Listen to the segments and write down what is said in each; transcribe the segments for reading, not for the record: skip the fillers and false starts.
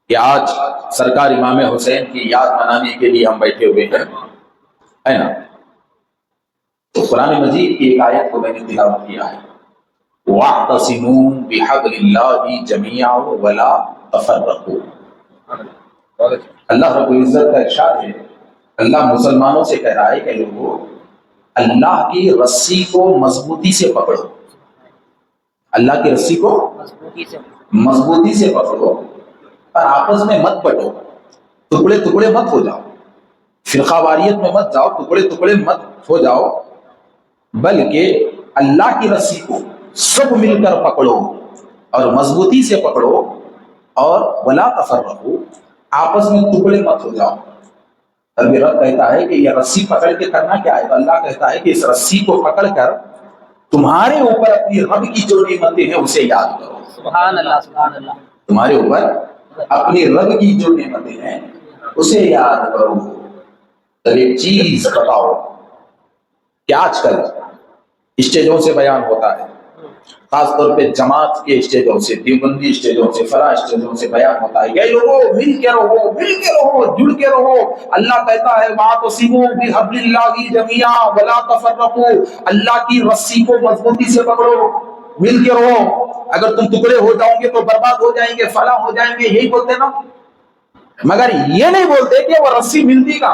کہ آج سرکار امام حسین کی یاد منانے کے لیے ہم بیٹھے ہوئے ہیں، ہے نا؟ تو قرآن مجید کی ایک آیت کو میں نے تلاوت کیا ہے، وَاعْتَصِمُوا بِحَبْلِ اللَّهِ جَمِيعًا وَلَا تَفَرَّقُوا۔ اللہ رب العزت کا ارشاد ہے، اللہ مسلمانوں سے کہہ رہا ہے کہ لوگوں اللہ کی رسی کو مضبوطی سے پکڑو، اللہ کی رسی کو مضبوطی سے پکڑو اور آپس میں مت بٹو، ٹکڑے ٹکڑے مت ہو جاؤ، فرقہ واریت میں مت جاؤ، ٹکڑے ٹکڑے مت ہو جاؤ، بلکہ اللہ کی رسی کو سب مل کر پکڑو اور مضبوطی سے پکڑو، اور ولا تفرقوا، آپس میں ٹکڑے مت ہو جاؤ۔ رب کہتا ہے کہ یہ رسی پکڑ کے کرنا کیا ہے؟ تو اللہ کہتا ہے کہ اس رسی کو پکڑ کر تمہارے اوپر اپنی رب کی جو نعمتیں ہیں اسے یاد کرو۔ سبحان اللہ، سبحان اللہ۔ تمہارے اوپر اپنی رب کی جو نعمتیں ہیں اسے یاد کرو۔ تو ایک چیز بتاؤ کہ آج کل اسٹیجوں سے بیان ہوتا ہے، خاص طور پہ جماعت کے اسٹیجوں سے، دیوبندی اسٹیجوں سے، فلاں اسٹیجوں سے بیان ہوتا ہے کہ لوگوں مل کے رہو، مل کے رہو، جڑ کے رہو۔ اللہ کہتا ہے وَاعْتَصِمُوا بِحَبْلِ اللَّهِ جَمِيعًا وَلَا تَفَرَّقُوا، اللہ کی رسی کو مضبوطی سے پکڑو، مل کے رہو، اگر تم ٹکڑے ہو جاؤ گے تو برباد ہو جائیں گے، فلاں ہو جائیں گے، یہی بولتے نا، مگر یہ نہیں بولتے کہ وہ رسی ملتی کا۔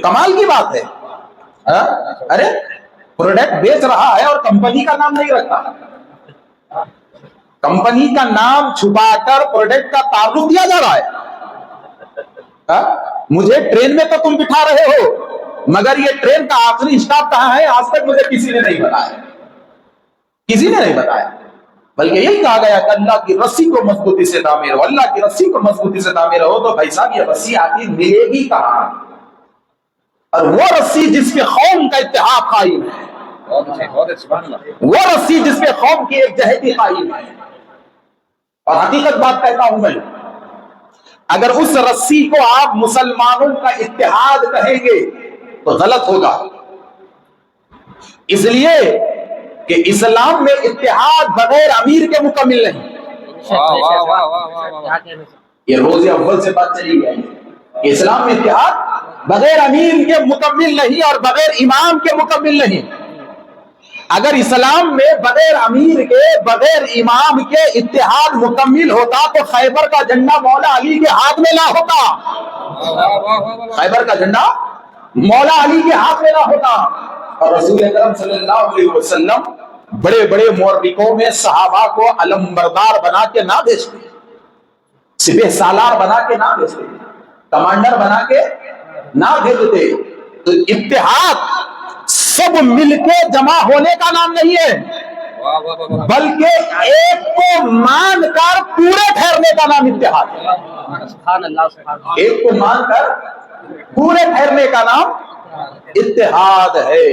کمال کی بات ہے، ارے پروڈکٹ بیچ رہا ہے اور کمپنی کا نام نہیں رکھتا، کمپنی کا نام چھپا کر پروڈکٹ کا تعارف دیا جا رہا ہے۔ مجھے ٹرین میں تو تم بٹھا رہے ہو، مگر یہ ٹرین کا آخری اسٹاپ کہاں ہے آج تک مجھے کسی نے نہیں بتایا، کسی نے نہیں بتایا، بلکہ یہی کہا گیا کہ اللہ کی رسی کو مضبوطی سے تھامے رہو، اللہ کی رسی کو مضبوطی سے تھامے رہو۔ تو بھائی صاحب یہ رسی آخر ملے گی کہاں؟ اور وہ رسی جس پہ قوم کا اتحاد قائم ہے، وہ رسی جس پہ قوم کی ایک جہتی قائم ہے۔ اور حقیقت بات کہتا ہوں میں، اگر اس رسی کو آپ مسلمانوں کا اتحاد کہیں گے تو غلط ہوگا، اس لیے کہ اسلام میں اتحاد بغیر امیر کے مکمل نہیں۔ یہ روز اول سے بات چلی گئی کہ اسلام میں اتحاد بغیر امیر کے مکمل نہیں اور بغیر امام کے مکمل نہیں۔ اگر اسلام میں بغیر امیر کے، بغیر امام کے اتحاد مکمل ہوتا تو خیبر کا جھنڈا مولا علی کے ہاتھ میں نہ ہوتا، خیبر کا جھنڈا مولا علی کے ہاتھ میں نہ ہوتا۔ اور رسول اکرم صلی اللہ علیہ وسلم بڑے بڑے مورخوں میں صحابہ کو علمبردار بنا کے نہ بھیجتے، سپہ سالار بنا کے نہ بھیجتے، کمانڈر بنا کے نہ بھیجتے۔ تو اتحاد سب مل کے جمع ہونے کا نام نہیں ہے، بلکہ ایک کو مان کر پورے ٹھہرنے کا نام اتحاد ہے۔ ایک کو مان کر پورے ٹھہرنے کا نام اتحاد ہے۔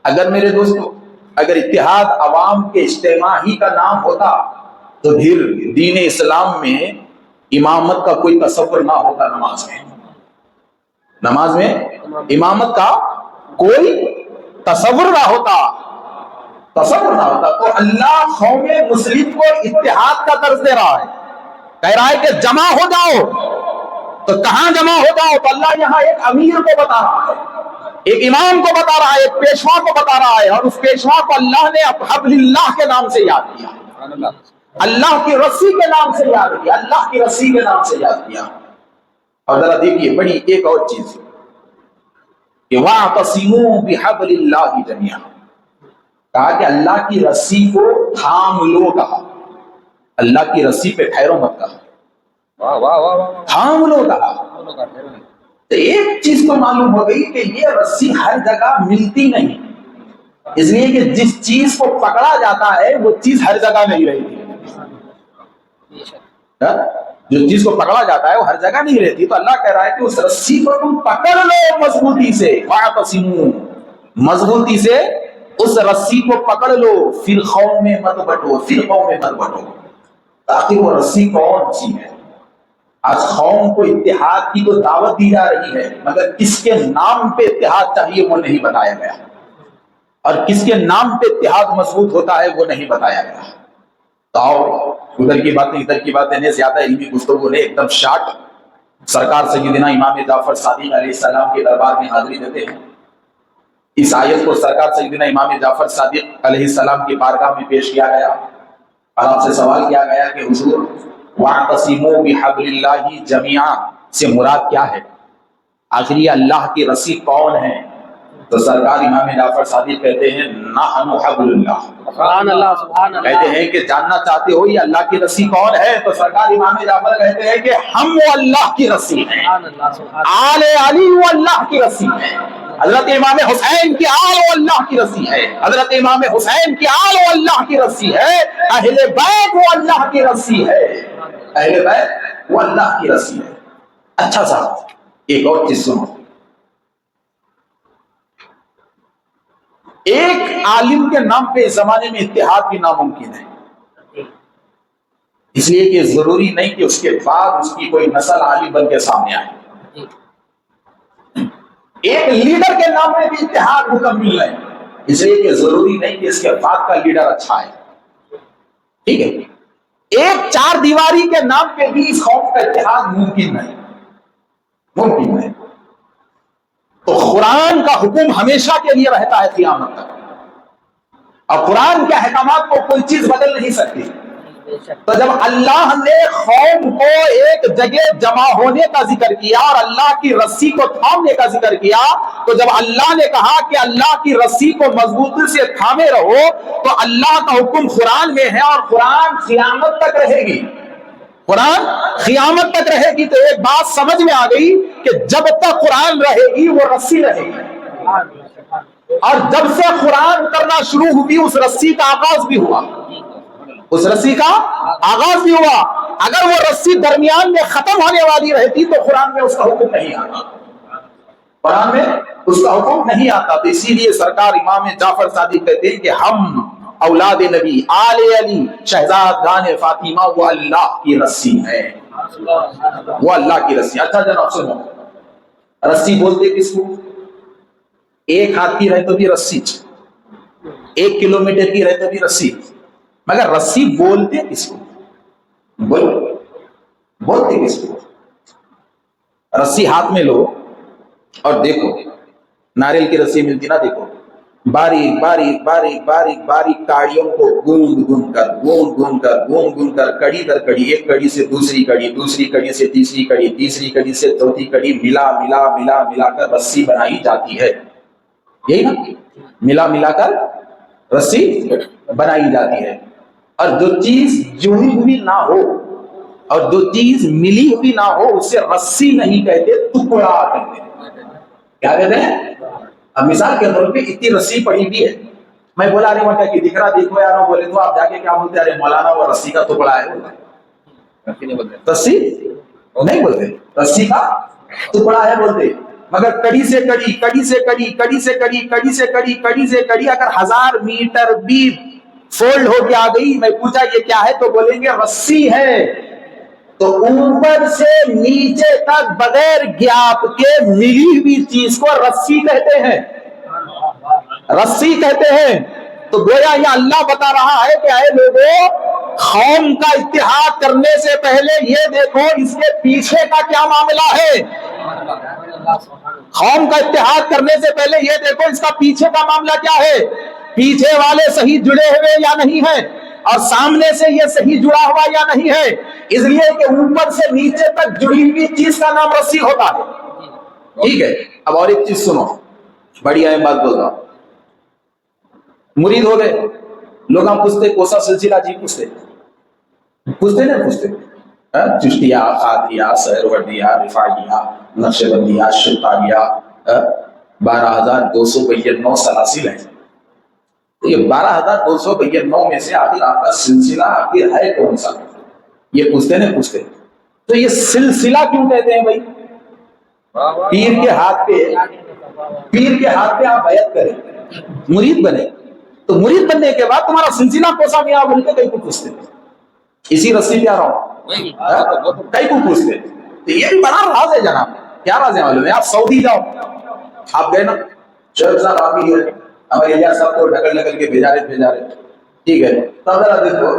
اگر میرے دوستو، اگر اتحاد عوام کے اجتماع ہی کا نام ہوتا تو پھر دین اسلام میں امامت کا کوئی تصور نہ ہوتا، نماز میں امامت کا کوئی تصور نہ ہوتا، تو اللہ قوم مسلم کو اتحاد کا درس دے رہا ہے، کہہ رہا ہے کہ جمع ہو جاؤ۔ تو کہاں جمع ہو جاؤ؟ تو اللہ یہاں ایک امیر کو بتا رہا ہے، ایک امام کو بتا رہا ہے، ایک پیشوا کو بتا رہا ہے، اور اس پیشوا کو اللہ نے حبل اللہ کے نام سے یاد کیا، اللہ کی رسی کے نام سے یاد کیا، اللہ کی رسی کے نام سے یاد کیا۔ اور ذرا دیکھیے بڑی ایک اور چیز کہ وَاعْتَصِمُوا بِحَبْلِ اللَّهِ جَمِيعًا، کہا کہ اللہ کی رسی کو تھام لو، کہا اللہ کی رسی پہ ٹھہرو مت، کہا تھام لو، کہا۔ تو ایک چیز تو معلوم ہو گئی کہ یہ رسی ہر جگہ ملتی نہیں، اس لیے کہ جس چیز کو پکڑا جاتا ہے وہ چیز ہر جگہ نہیں رہتی، جو چیز کو پکڑا جاتا ہے وہ ہر جگہ نہیں رہتی۔ تو اللہ کہہ رہا ہے کہ اس رسی کو تم پکڑ لو مضبوطی سے، وَاعْتَصِمُوا، مضبوطی سے اس رسی کو پکڑ لو، فرقوں میں مت بٹو، فرقوں میں مت بٹو۔ تاکہ وہ رسی کون سی ہے؟ آج قوم کو اتحاد کی تو دعوت دی جا رہی ہے، مگر کس کے نام پہ اتحاد چاہیے وہ نہیں بتایا گیا، اور کس کے نام پہ اتحاد مضبوط ہوتا ہے وہ نہیں بتایا گیا۔ تو آؤ ادھر کی باتیں ادھر کی باتیں نہیں، زیادہ علمی گفتگو نے، ایک دم شارٹ سرکار سیدنا امام جعفر صادق علیہ السلام کے دربار میں حاضری دیتے ہیں. اس آیت کو سرکار سیدنا امام جعفر صادق علیہ السلام کی بارگاہ میں پیش کیا گیا اور آپ سے سوال کیا گیا کہ حضور وَاعْتَصِمُوا بِحَبْلِ اللَّهِ جَمِيعًا سے مراد کیا ہے؟ آخر یہ اللہ کی رسی کون ہے؟ تو سرکار امام جعفر صادق کہتے ہیں نحن حبل اللہ. سبحان اللہ سبحان اللہ. کہتے ہیں کہ جاننا چاہتے ہو یہ اللہ کی رسی کون ہے؟ تو سرکار امام جعفر کہتے ہیں کہ ہم وہ اللہ کی رسی ہیں. سبحان اللہ سبحان آل علی وہ اللہ کی رسی ہے. حضرت امام حسین کی آل وہ اللہ کی رسی ہے. حضرت امام حسین کی آل وہ اللہ کی رسی ہے. اہل بیت وہ اللہ کی رسی ہے. اہل بیت وہ اللہ کی رسی ہے. اچھا صاحب ایک اور چیز سنو. ایک عالم کے نام پہ اس زمانے میں اتحاد بھی ناممکن ہے، اس لیے کہ ضروری نہیں کہ اس کے بعد اس کی کوئی نسل عالم بن کے سامنے آئے. ایک لیڈر کے نام پہ بھی اتحاد مکمل ہے، اس لیے کہ ضروری نہیں کہ اس کے بعد کا لیڈر اچھا ہے. ٹھیک ہے، ایک چار دیواری کے نام پہ بھی اس قوم کا اتحاد ممکن نہیں، ممکن نہیں. تو قرآن کا حکم ہمیشہ کے لیے رہتا ہے قیامت تک، اور قرآن کے احکامات کو کوئی چیز بدل نہیں سکتی. تو جب اللہ نے قوم کو ایک جگہ جمع ہونے کا ذکر کیا اور اللہ کی رسی کو تھامنے کا ذکر کیا، تو جب اللہ نے کہا کہ اللہ کی رسی کو مضبوطی سے تھامے رہو، تو اللہ کا حکم قرآن میں ہے اور قرآن قیامت تک رہے گی. قرآن قیامت تک رہے گی. تو ایک بات سمجھ میں آ گئی کہ جب تک قرآن رہے گی وہ رسی رہے گی، اور جب سے قرآن اترنا شروع ہوئی اس رسی کا آغاز بھی ہوا، اس رسی کا آغاز بھی ہوا. اگر وہ رسی درمیان میں ختم ہونے والی رہتی تو قرآن میں اس کا حکم نہیں آتا، قرآن میں اس کا حکم نہیں آتا. تو اسی لیے سرکار امام جعفر صادق کہتے ہیں کہ ہم اولاد نبی آل علی شہزادگان فاطمہ وہ اللہ کی رسی ہے، وہ اللہ کی رسی. اچھا جناب سنو، رسی بولتے کس کو؟ ایک ہاتھ کی رہے تو بھی رسی، 1 کلومیٹر کی رہے تو بھی رسی، مگر رسی بولتے کس کو؟ بولتے کس کو؟ رسی ہاتھ میں لو اور دیکھو، ناریل کی رسی ملتی نا، دیکھو باریک باریک باریک باریک باریک کاڑیوں کو گون گون کر کڑی در کڑی، ایک کڑی سے دوسری کڑی، دوسری کڑی سے تیسری کڑی، تیسری کڑی سے چوتھی کڑی، ملا ملا ملا ملا کر رسی بنائی جاتی ہے. یہی نا، ملا ملا کر رسی بنائی جاتی ہے. اور جو چیز جڑی ہوئی نہ ہو اور جو چیز ملی ہوئی نہ ہو اسے رسی نہیں کہتے، ٹکڑا کہتے ہیں. کیا کہتے ہیں؟ اب مثال کے طور پہ اتنی رسی پڑی ہوئی ہے، میں بولا ارے بیٹا کہ دکھ رہا دیکھو یار، بولے تو آپ جا کے کیا بولتے؟ ارے مولانا وہ رسی کا ٹکڑا ہے. رسی نہیں بولتے، رسی کا ٹکڑا ہے بولتے. مگر کڑی سے کڑی، کڑی سے کڑی، کڑی سے کڑی، کڑی سے کڑی، کڑی سے کڑی اگر 1000 میٹر بھی فولڈ ہو کے آ گئی، میں پوچھا یہ کیا ہے تو بولیں گے رسی ہے. تو اوپر سے نیچے تک بغیر گیپ کے ملی ہوئی چیز کو رسی کہتے ہیں، رسی کہتے ہیں. تو گویا یہ اللہ بتا رہا ہے کہ اے لوگوں، قوم کا اتحاد کرنے سے پہلے یہ دیکھو اس کے پیچھے کا کیا معاملہ ہے. قوم کا اتحاد کرنے سے پہلے یہ دیکھو اس کا پیچھے کا معاملہ کیا ہے، پیچھے والے صحیح جڑے ہوئے یا نہیں ہیں، اور سامنے سے یہ صحیح جڑا ہوا یا نہیں ہے. اس لیے کہ اوپر سے نیچے تک جڑی ہوئی چیز کا نام رسی ہوتا ہے. ٹھیک ہے، اب اور ایک چیز سنو، بڑی اہم بات بول رہا ہوں. مرید ہو گئے لوگ، ہم پوچھتے کوسا سلسلہ جی، پوچھتے نا، پوچھتے چشتیہ، قادریہ، سہروردیہ، رفاعیہ، نقشبندیہ، شلقاریہ، 12,292 سلاسل ہیں. یہ 12,292 میں سے آخر آپ کا سلسلہ آخر ہے کون سا؟ یہ پوچھتے نہیں پوچھتے. تو یہ سلسلہ کیوں کہتے ہیں بھائی؟ پیر کے ہاتھ پہ آپ بیعت کریں، مرید بنے، تو مرید بننے کے بعد تمہارا سلسلہ کوسا میں آپ بول کے کئی کو پوچھتے، اسی رسی پہ آ رہا ہوں، کئی کو پوچھتے. تو یہ بھی بڑا راز ہے جناب. کیا راز ہے معلوم ہے؟ آپ سعودی جاؤ، آپ گئے نا، شیخ صاحب آپ ہی ہے، ہمارے یہاں سب کو ڈھکل کے بھیجا رہے. ٹھیک ہے، تو ذرا دیکھو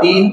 3,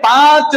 5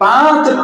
5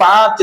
5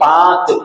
5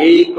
1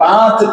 5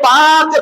5